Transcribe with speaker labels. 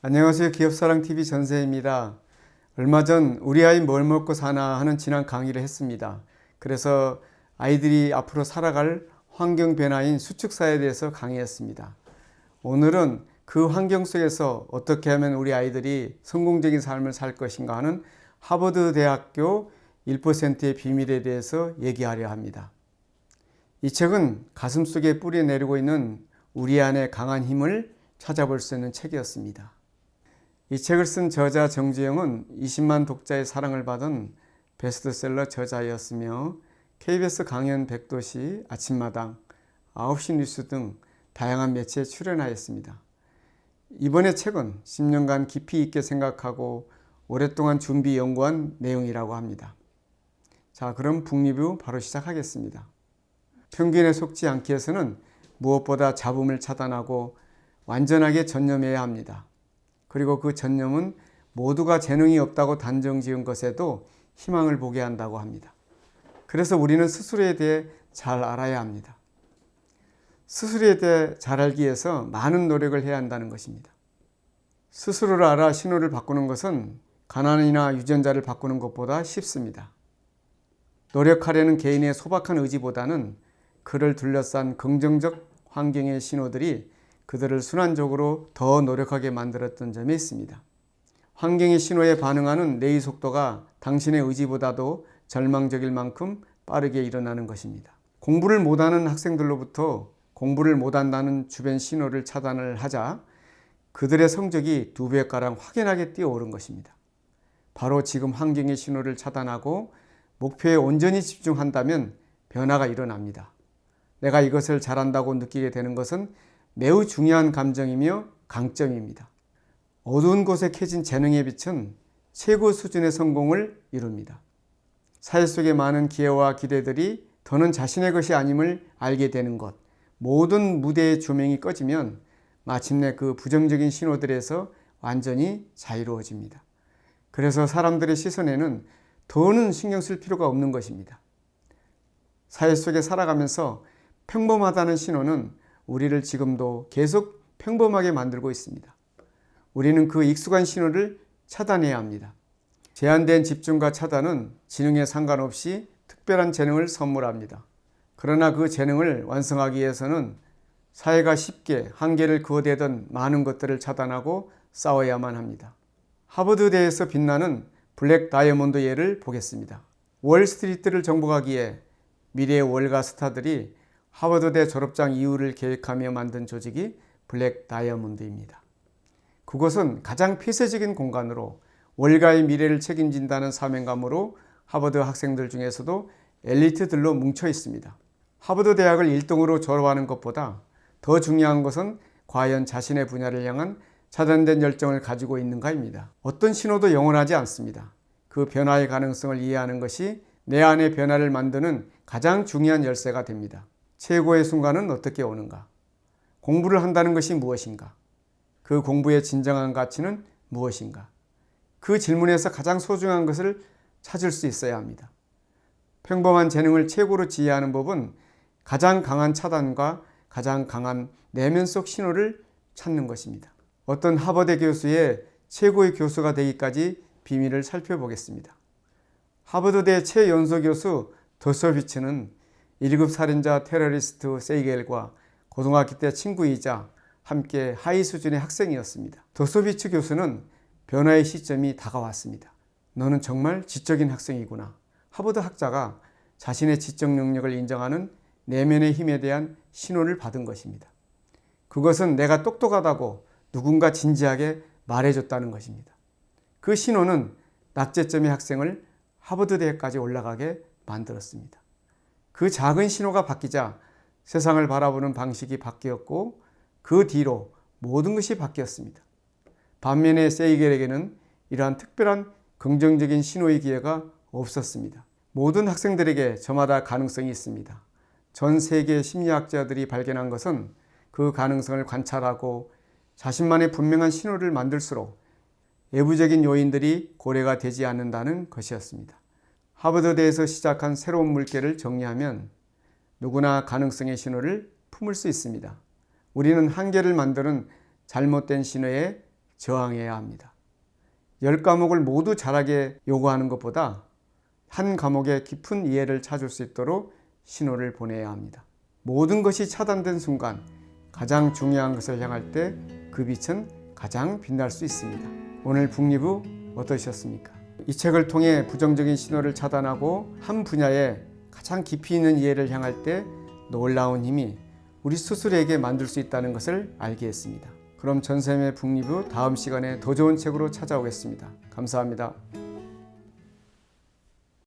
Speaker 1: 안녕하세요. 기업사랑TV 전세입니다. 얼마 전 우리 아이 뭘 먹고 사나 하는 지난 강의를 했습니다. 그래서 아이들이 앞으로 살아갈 환경 변화인 수축사에 대해서 강의했습니다. 오늘은 그 환경 속에서 어떻게 하면 우리 아이들이 성공적인 삶을 살 것인가 하는 하버드 대학교 1%의 비밀에 대해서 얘기하려 합니다. 이 책은 가슴속에 뿌리 내리고 있는 우리 안의 강한 힘을 찾아볼 수 있는 책이었습니다. 이 책을 쓴 저자 정주영은 20만 독자의 사랑을 받은 베스트셀러 저자였으며 KBS 강연 100도시, 아침마당, 9시 뉴스 등 다양한 매체에 출연하였습니다. 이번의 책은 10년간 깊이 있게 생각하고 오랫동안 준비 연구한 내용이라고 합니다. 자, 그럼 북리뷰 바로 시작하겠습니다. 편견에 속지 않기 위해서는 무엇보다 잡음을 차단하고 완전하게 전념해야 합니다. 그리고 그 전념은 모두가 재능이 없다고 단정 지은 것에도 희망을 보게 한다고 합니다. 그래서 우리는 스스로에 대해 잘 알아야 합니다. 스스로에 대해 잘 알기 위해서 많은 노력을 해야 한다는 것입니다. 스스로를 알아 신호를 바꾸는 것은 가난이나 유전자를 바꾸는 것보다 쉽습니다. 노력하려는 개인의 소박한 의지보다는 그를 둘러싼 긍정적 환경의 신호들이 그들을 순환적으로 더 노력하게 만들었던 점이 있습니다. 환경의 신호에 반응하는 뇌의 속도가 당신의 의지보다도 절망적일 만큼 빠르게 일어나는 것입니다. 공부를 못하는 학생들로부터 공부를 못한다는 주변 신호를 차단을 하자 그들의 성적이 2배가량 확연하게 뛰어오른 것입니다. 바로 지금 환경의 신호를 차단하고 목표에 온전히 집중한다면 변화가 일어납니다. 내가 이것을 잘한다고 느끼게 되는 것은 매우 중요한 감정이며 강점입니다. 어두운 곳에 켜진 재능의 빛은 최고 수준의 성공을 이룹니다. 사회 속의 많은 기회와 기대들이 더는 자신의 것이 아님을 알게 되는 것, 모든 무대의 조명이 꺼지면 마침내 그 부정적인 신호들에서 완전히 자유로워집니다. 그래서 사람들의 시선에는 더는 신경 쓸 필요가 없는 것입니다. 사회 속에 살아가면서 평범하다는 신호는 우리를 지금도 계속 평범하게 만들고 있습니다. 우리는 그 익숙한 신호를 차단해야 합니다. 제한된 집중과 차단은 지능에 상관없이 특별한 재능을 선물합니다. 그러나 그 재능을 완성하기 위해서는 사회가 쉽게 한계를 그어대던 많은 것들을 차단하고 싸워야만 합니다. 하버드대에서 빛나는 블랙 다이아몬드 예를 보겠습니다. 월스트리트를 정복하기 위해 미래의 월가 스타들이 하버드대 졸업장 이후를 계획하며 만든 조직이 블랙 다이아몬드입니다. 그곳은 가장 폐쇄적인 공간으로 월가의 미래를 책임진다는 사명감으로 하버드 학생들 중에서도 엘리트들로 뭉쳐 있습니다. 하버드 대학을 1등으로 졸업하는 것보다 더 중요한 것은 과연 자신의 분야를 향한 차단된 열정을 가지고 있는가입니다. 어떤 신호도 영원하지 않습니다. 그 변화의 가능성을 이해하는 것이 내 안의 변화를 만드는 가장 중요한 열쇠가 됩니다. 최고의 순간은 어떻게 오는가? 공부를 한다는 것이 무엇인가? 그 공부의 진정한 가치는 무엇인가? 그 질문에서 가장 소중한 것을 찾을 수 있어야 합니다. 평범한 재능을 최고로 지휘하는 법은 가장 강한 차단과 가장 강한 내면 속 신호를 찾는 것입니다. 어떤 하버드 교수의 최고의 교수가 되기까지 비밀을 살펴보겠습니다. 하버드대 최연소 교수 도소비츠는 1급 살인자 테러리스트 세이겔과 고등학교 때 친구이자 함께 하위 수준의 학생이었습니다. 도소비츠 교수는 변화의 시점이 다가왔습니다. 너는 정말 지적인 학생이구나. 하버드 학자가 자신의 지적 능력을 인정하는 내면의 힘에 대한 신호를 받은 것입니다. 그것은 내가 똑똑하다고 누군가 진지하게 말해줬다는 것입니다. 그 신호는 낙제점의 학생을 하버드 대학까지 올라가게 만들었습니다. 그 작은 신호가 바뀌자 세상을 바라보는 방식이 바뀌었고 그 뒤로 모든 것이 바뀌었습니다. 반면에 세이겔에게는 이러한 특별한 긍정적인 신호의 기회가 없었습니다. 모든 학생들에게 저마다 가능성이 있습니다. 전 세계 심리학자들이 발견한 것은 그 가능성을 관찰하고 자신만의 분명한 신호를 만들수록 외부적인 요인들이 고려가 되지 않는다는 것이었습니다. 하버드대에서 시작한 새로운 물결을 정리하면 누구나 가능성의 신호를 품을 수 있습니다. 우리는 한계를 만드는 잘못된 신호에 저항해야 합니다. 10과목을 모두 잘하게 요구하는 것보다 한 과목의 깊은 이해를 찾을 수 있도록 신호를 보내야 합니다. 모든 것이 차단된 순간 가장 중요한 것을 향할 때 그 빛은 가장 빛날 수 있습니다. 오늘 북리부 어떠셨습니까? 이 책을 통해 부정적인 신호를 차단하고 한 분야에 가장 깊이 있는 이해를 향할 때 놀라운 힘이 우리 스스로에게 만들 수 있다는 것을 알게 했습니다. 그럼 전쌤의 북리부 다음 시간에 더 좋은 책으로 찾아오겠습니다. 감사합니다.